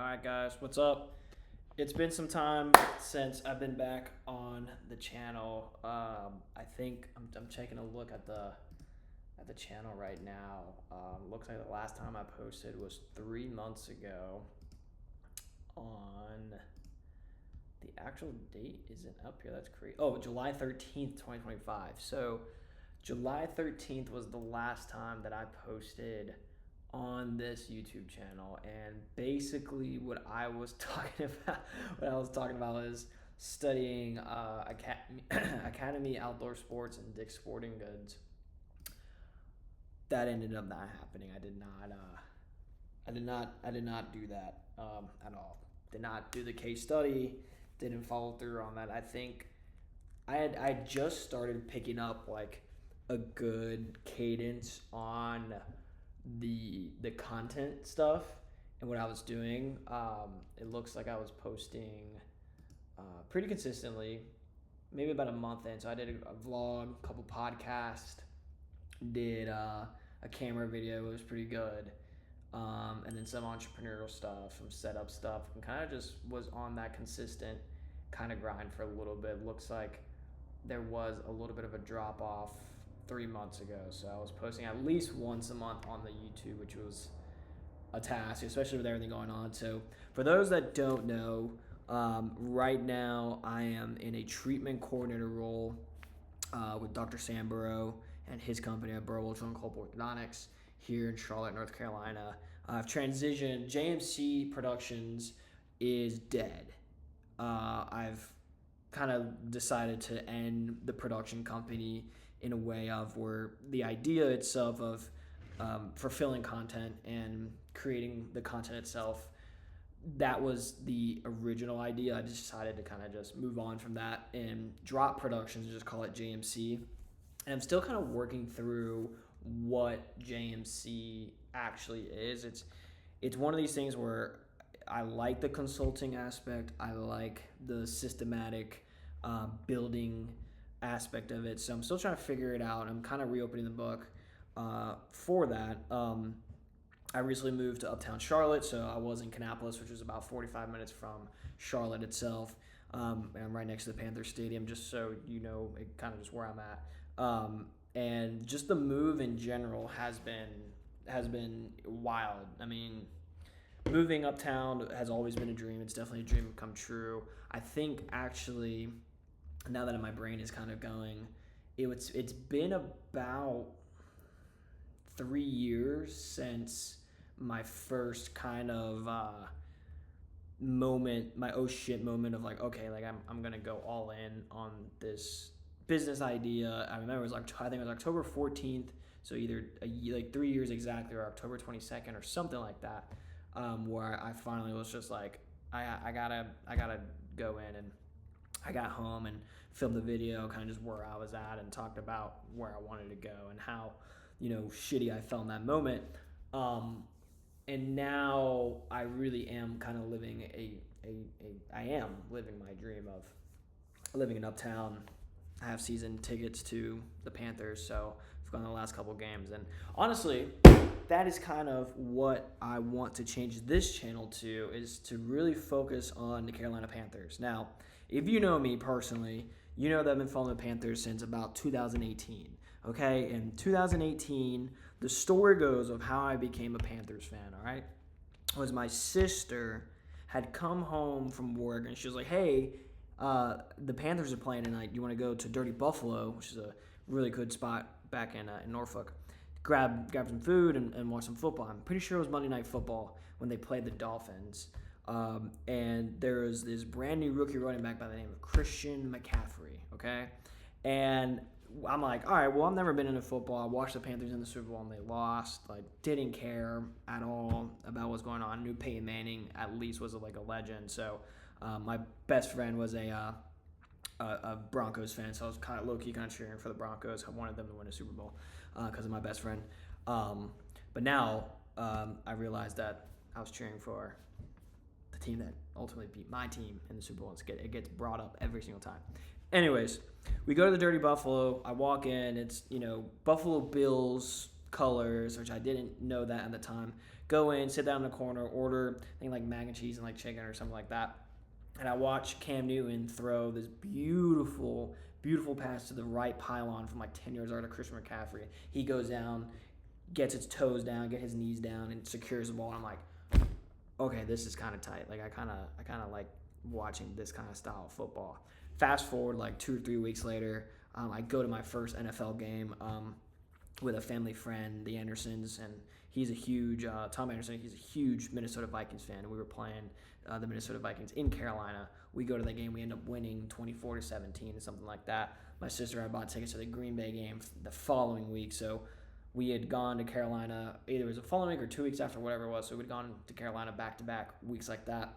Alright guys, what's up? It's been some time since I've been back on the channel. I think I'm taking a look at the channel right now. Looks like the last time I posted was 3 months ago. On the actual date isn't up here. That's crazy. Oh, July 13th, 2025. So July 13th was the last time that I posted on this YouTube channel, and basically what I was talking about is studying Academy Outdoor Sports and Dick's Sporting Goods. That ended up not happening. I did not do that at all. Did not do the case study. Didn't follow through on that. I think I just started picking up like a good cadence on the content stuff and what I was doing. It looks like I was posting pretty consistently, maybe about a month in. So I did a vlog, a couple podcasts, did a camera video. It was pretty good. And then some entrepreneurial stuff, some setup stuff, and kind of just was on that consistent kind of grind for a little bit. Looks like there was a little bit of a drop off 3 months ago. So I was posting at least once a month on the YouTube, which was a task, especially with everything going on. So for those that don't know, right now I am in a treatment coordinator role with Dr. Samborough and his company at Burwell Joint Club Orthodontics here in Charlotte, North Carolina. I've transitioned. JMC Productions is dead. I've kind of decided to end the production company in a way of where the idea itself of fulfilling content and creating the content itself, that was the original idea. I just decided to kind of just move on from that and drop productions and just call it JMC. And I'm still kind of working through what JMC actually is. It's one of these things where I like the consulting aspect. I like the systematic building aspect of it. So I'm still trying to figure it out. I'm kind of reopening the book for that. I recently moved to Uptown Charlotte, so I was in Kannapolis, which is about 45 minutes from Charlotte itself. And I'm right next to the Panthers stadium, just so you know it kind of just where I'm at. And just the move in general has been wild. I mean, moving uptown has always been a dream. It's definitely a dream come true. I think actually, now that my brain is kind of going, it's been about 3 years since my first kind of moment, my oh shit moment of like, okay, like I'm gonna go all in on this business idea. I remember it was like, I think it was October 14th, so either like 3 years exactly, or October 22nd or something like that, where I finally was just like, I gotta go in. And I got home and filmed the video, kind of just where I was at, and talked about where I wanted to go and how, shitty I felt in that moment. And now I really am kind of living I am living my dream of living in Uptown. I have season tickets to the Panthers, so I've gone to the last couple games. And honestly, that is kind of what I want to change this channel to, is to really focus on the Carolina Panthers. Now, if you know me personally, you know that I've been following the Panthers since about 2018. Okay, in 2018, the story goes of how I became a Panthers fan, all right, was my sister had come home from work, and she was like, hey, the Panthers are playing tonight. You want to go to Dirty Buffalo, which is a really good spot back in Norfolk, grab some food and watch some football. I'm pretty sure it was Monday Night Football when they played the Dolphins. And there was this brand new rookie running back by the name of Christian McCaffrey, okay? And I'm like, all right, well, I've never been into football. I watched the Panthers in the Super Bowl, and they lost. Like, didn't care at all about what's going on. Knew Peyton Manning at least was like a legend. So my best friend was a Broncos fan, so I was kind of low-key kind of cheering for the Broncos. I wanted them to win a Super Bowl because of my best friend. But now I realized that I was cheering for the team that ultimately beat my team in the Super Bowl. It gets brought up every single time. Anyways, we go to the Dirty Buffalo. I walk in. It's, Buffalo Bills colors, which I didn't know that at the time. Go in, sit down in the corner, order I think like mac and cheese and like chicken or something like that. And I watch Cam Newton throw this beautiful pass to the right pylon from like 10 yards out to Christian McCaffrey. He goes down, gets his toes down, get his knees down, and secures the ball. And I'm like, okay, this is kind of tight. Like I kind of like watching this kind of style of football. Fast forward like 2 or 3 weeks later, I go to my first NFL game with a family friend, the Andersons, and he's a huge Tom Anderson. He's a huge Minnesota Vikings fan, and we were playing the Minnesota Vikings in Carolina. We go to the game. We end up winning 24-17 or something like that. My sister and I bought tickets to the Green Bay game the following week, so we had gone to Carolina. Either it was the following week or 2 weeks after, whatever it was. So we'd gone to Carolina back-to-back weeks like that.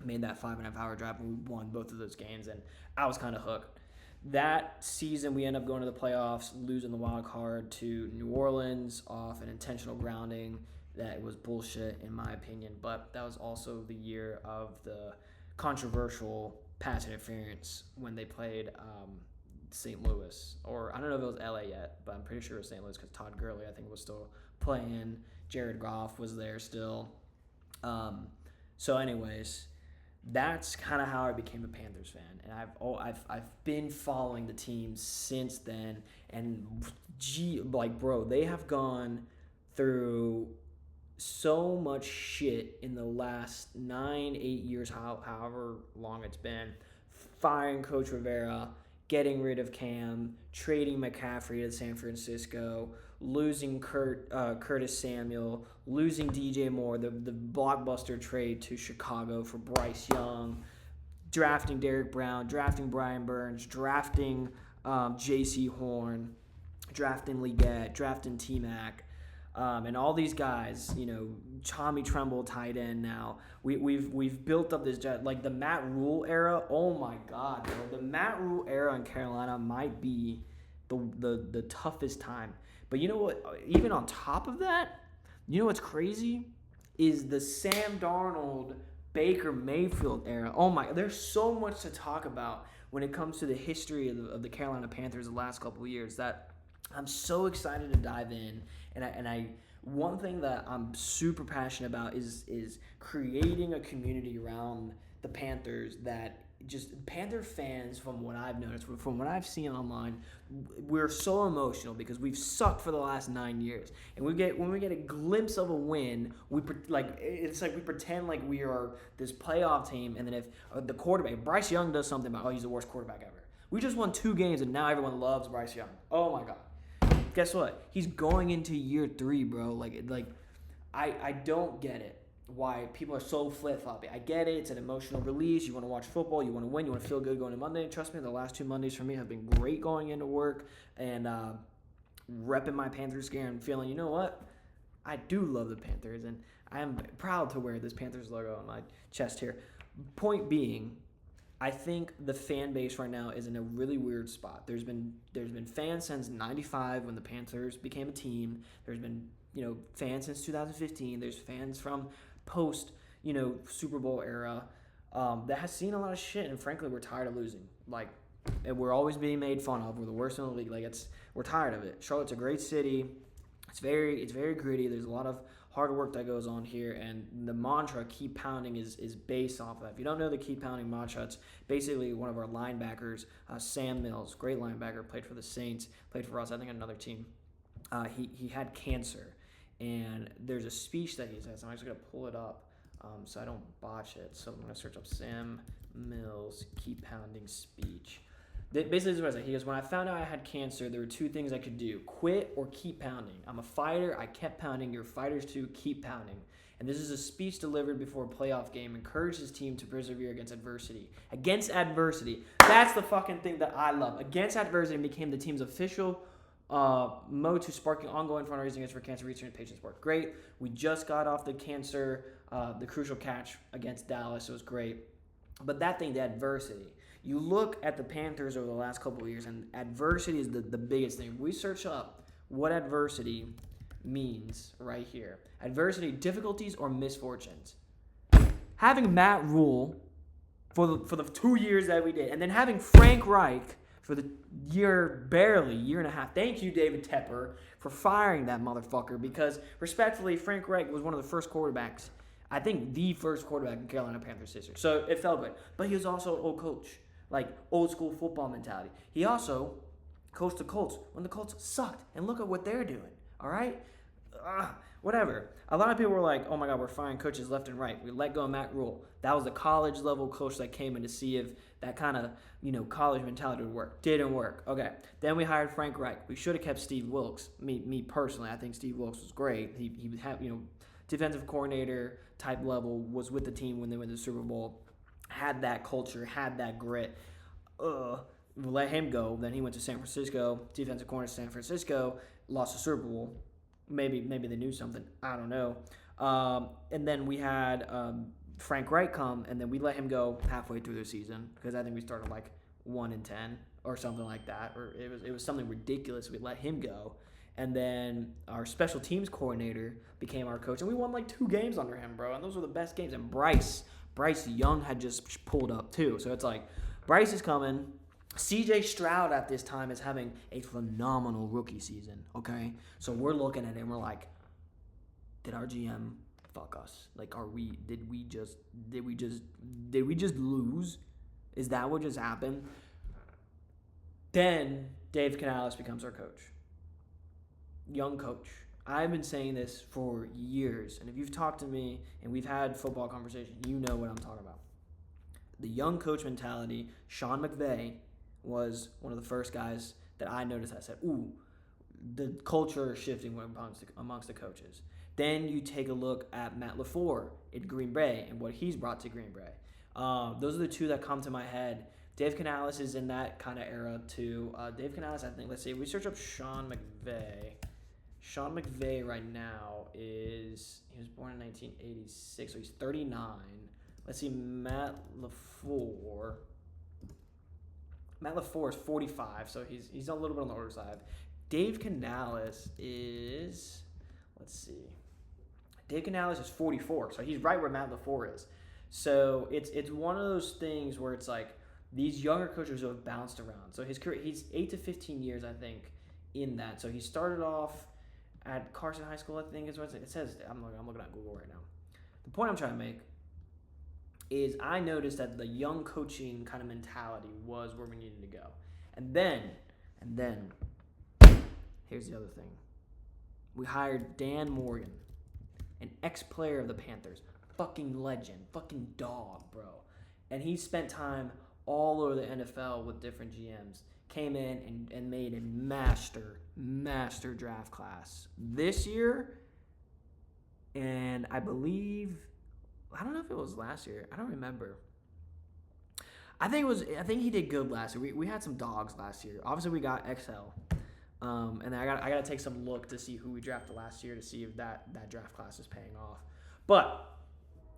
Made that 5.5-hour drive, and we won both of those games, and I was kind of hooked. That season, we end up going to the playoffs, losing the wild card to New Orleans off an intentional grounding. That was bullshit, in my opinion, but that was also the year of the controversial pass interference when they played St. Louis. Or I don't know if it was LA yet, but I'm pretty sure it was St. Louis because Todd Gurley, I think, was still playing. Jared Goff was there still. So anyways, that's kind of how I became a Panthers fan, and I've been following the team since then. And bro, they have gone through so much shit in the last 9-8 years, however long it's been. Firing Coach Rivera, getting rid of Cam, trading McCaffrey to San Francisco, losing Curtis Samuel, losing DJ Moore, the blockbuster trade to Chicago for Bryce Young, drafting Derrick Brown, drafting Brian Burns, drafting J.C. Horn, drafting Leggett, drafting T-Mac, and all these guys, Tommy Tremble, tight end now. We've built up this, like the Matt Rule era. Oh my God, bro. The Matt Rule era in Carolina might be the toughest time. But you know what? Even on top of that, you know what's crazy? Is the Sam Darnold, Baker Mayfield era. Oh my, there's so much to talk about when it comes to the history of the Carolina Panthers the last couple of years that I'm so excited to dive in. And one thing that I'm super passionate about is creating a community around the Panthers that just Panther fans, from what I've noticed, from what I've seen online, we're so emotional because we've sucked for the last 9 years, and when we get a glimpse of a win, it's like we pretend like we are this playoff team, and then if the quarterback Bryce Young does something about he's the worst quarterback ever. We just won 2 games, and now everyone loves Bryce Young. Oh my God! Guess what? He's going into year 3, bro. I don't get it. Why people are so flip-floppy. I get it. It's an emotional release. You want to watch football. You want to win. You want to feel good going to Monday. Trust me, the last 2 Mondays for me have been great going into work and repping my Panthers gear and feeling, you know what? I do love the Panthers, and I am proud to wear this Panthers logo on my chest here. Point being, I think the fan base right now is in a really weird spot. There's been fans since '95 when the Panthers became a team. There's been fans since 2015. There's fans from post Super Bowl era that has seen a lot of shit, and frankly we're tired of losing. And we're always being made fun of. We're the worst in the league. We're tired of it. Charlotte's a great city. It's very gritty. There's a lot of hard work that goes on here, and the mantra "keep pounding" is based off of that. If you don't know the "keep pounding" mantra, it's basically one of our linebackers, Sam Mills, great linebacker, played for the Saints, played for us, I think another team. He had cancer. And there's a speech that he says. I'm actually going to pull it up so I don't botch it. So I'm going to search up Sam Mills keep pounding speech. Basically, this is what I say. He goes, when I found out I had cancer, there were 2 things I could do. Quit or keep pounding. I'm a fighter. I kept pounding. You're fighters too. Keep pounding. And this is a speech delivered before a playoff game. Encouraged his team to persevere against adversity. Against adversity. That's the fucking thing that I love. Against adversity became the team's official mode to sparking ongoing fundraising for cancer research and patient support. Great. We just got off the crucial catch against Dallas. It was great. But that thing, the adversity. You look at the Panthers over the last couple of years, and adversity is the biggest thing. We search up what adversity means right here. Adversity, difficulties, or misfortunes. Having Matt Rule for the 2 years that we did, and then having Frank Reich for the year and a half. Thank you, David Tepper, for firing that motherfucker because, respectfully, Frank Reich was one of the first quarterbacks, I think the first quarterback in Carolina Panthers history. So it felt good. But he was also an old coach, like old school football mentality. He also coached the Colts when the Colts sucked. And look at what they're doing, all right? Whatever. A lot of people were like, oh my God, we're firing coaches left and right. We let go of Matt Rule. That was a college level coach that came in to see if that kind of, college mentality would work. Didn't work. Okay. Then we hired Frank Reich. We should have kept Steve Wilkes. Me personally, I think Steve Wilkes was great. He had, defensive coordinator type level, was with the team when they went to the Super Bowl, had that culture, had that grit. Let him go. Then he went to San Francisco, defensive coordinator San Francisco, lost the Super Bowl. Maybe they knew something. I don't know. And then we had Frank Reich come, and then we let him go halfway through the season because I think we started like 1-10 or something like that, or it was something ridiculous. We let him go, and then our special teams coordinator became our coach, and we won like 2 games under him, bro. And those were the best games. And Bryce Young had just pulled up too, so it's like Bryce is coming. CJ Stroud at this time is having a phenomenal rookie season, okay? So we're looking at it and we're like, did our GM fuck us? Like, did we just lose? Is that what just happened? Then Dave Canales becomes our coach. Young coach. I've been saying this for years, and if you've talked to me and we've had football conversations, you know what I'm talking about. The young coach mentality, Sean McVay was one of the first guys that I noticed. I said, ooh, the culture is shifting amongst the coaches. Then you take a look at Matt LaFleur in Green Bay and what he's brought to Green Bay. Those are the 2 that come to my head. Dave Canales is in that kind of era too. Dave Canales, I think, let's see, if we search up Sean McVay. Sean McVay right now he was born in 1986, so he's 39. Let's see, Matt LaFleur is 45, so he's a little bit on the older side. Dave Canales is, Dave Canales is 44, so he's right where Matt LaFleur is. So it's one of those things where it's like these younger coaches have bounced around. So his career, he's 8 to 15 years, I think, in that. So he started off at Carson High School, I think is what it says. I'm looking at Google right now. The point I'm trying to make is I noticed that the young coaching kind of mentality was where we needed to go. And then, here's the other thing. We hired Dan Morgan, an ex-player of the Panthers, fucking legend, fucking dog, bro. And he spent time all over the NFL with different GMs. Came in and made a master draft class this year, and I don't know if it was last year. I don't remember. I think he did good last year. We had some dogs last year. Obviously, we got XL. And I got to take some look to see who we drafted last year to see if that draft class is paying off. But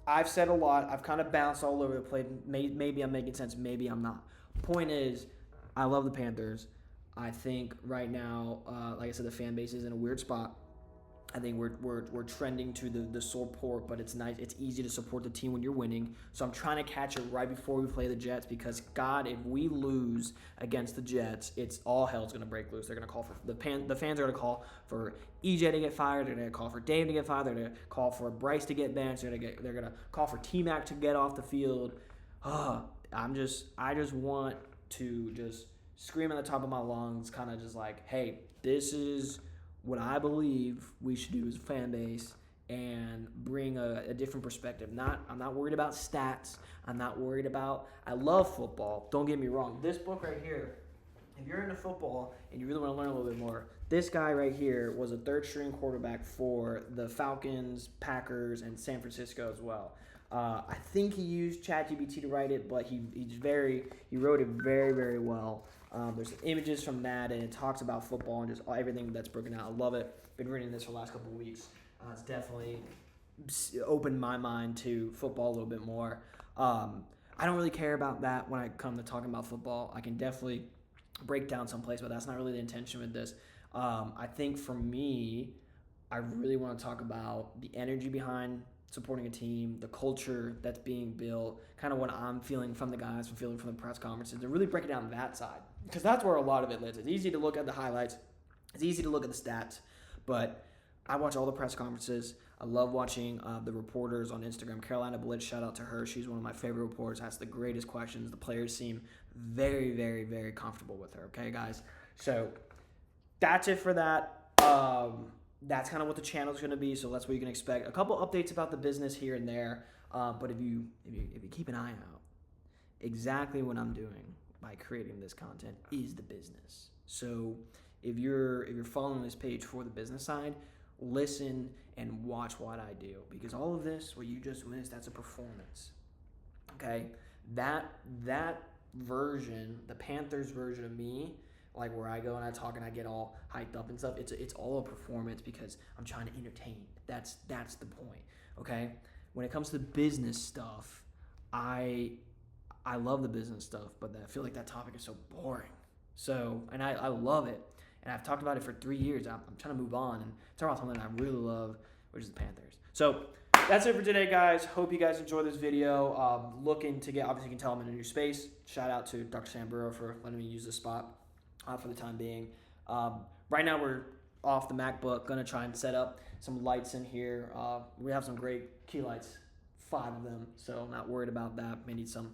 I've said a lot. I've kind of bounced all over the place. Maybe I'm making sense. Maybe I'm not. Point is, I love the Panthers. I think right now, like I said, the fan base is in a weird spot. I think we're trending to the support, but it's nice. It's easy to support the team when you're winning. So I'm trying to catch it right before we play the Jets because, God, if we lose against the Jets, it's all hell's going to break loose. They're going to call for the fans are going to call for EJ to get fired. They're going to call for Dave to get fired. They're going to call for Bryce to get benched. They're going to call for T-Mac to get off the field. I just want to just scream at the top of my lungs, kind of just like, hey, this is what I believe we should do as a fan base and bring a different perspective. I'm not worried about stats. I'm not worried about – I love football. Don't get me wrong. This book right here, if you're into football and you really want to learn a little bit more, this guy right here was a third-string quarterback for the Falcons, Packers, and San Francisco as well. I think he used ChatGPT to write it, but he wrote it very, very well. There's images from that, and it talks about football and just everything that's broken out. I love it. Been reading this for the last couple of weeks. It's definitely opened my mind to football a little bit more. I don't really care about that when I come to talking about football. I can definitely break down someplace, but that's not really the intention with this. I think for me, I really want to talk about the energy behind supporting a team, the culture that's being built, kind of what I'm feeling from the guys, I'm feeling from the press conferences, to really break it down that side. because that's where a lot of it lives. It's easy to look at the highlights. It's easy to look at the stats, but I watch all the press conferences. I love watching the reporters on Instagram. Carolina Blitz, shout out to her. She's one of my favorite reporters. Asks the greatest questions. The players seem very, very, very comfortable with her. Okay, guys. So that's it for that. That's kind of what the channel is going to be. So that's what you can expect. A couple updates about the business here and there. But if you keep an eye out, exactly what I'm doing by creating this content is the business. So if you're following this page for the business side, listen and watch what I do, because all of this, what you just witnessed, that's a performance. Okay, that version, the Panthers version of me, like where I go and I talk and I get all hyped up and stuff, it's all a performance because I'm trying to entertain. That's the point. Okay, when it comes to business stuff, I love the business stuff, but I feel like that topic is so boring. So, and I love it. And I've talked about it for 3 years. I'm trying to move on and talk about something I really love, which is the Panthers. So that's it for today, guys. Hope you guys enjoyed this video. Looking to get, obviously you can tell I'm in a new space. Shout out to Dr. Samburo for letting me use this spot for the time being. Right now we're off the MacBook. Going to try and set up some lights in here. We have some great key lights, 5 of them. So not worried about that. May need some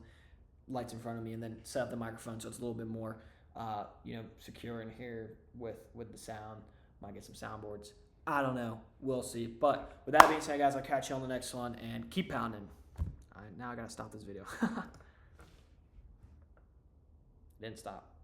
lights in front of me, and then set up the microphone so it's a little bit more secure in here with the sound. Might get some soundboards. I don't know. We'll see. But with that being said, guys, I'll catch you on the next one, and keep pounding. All right, now I gotta stop this video. Didn't stop.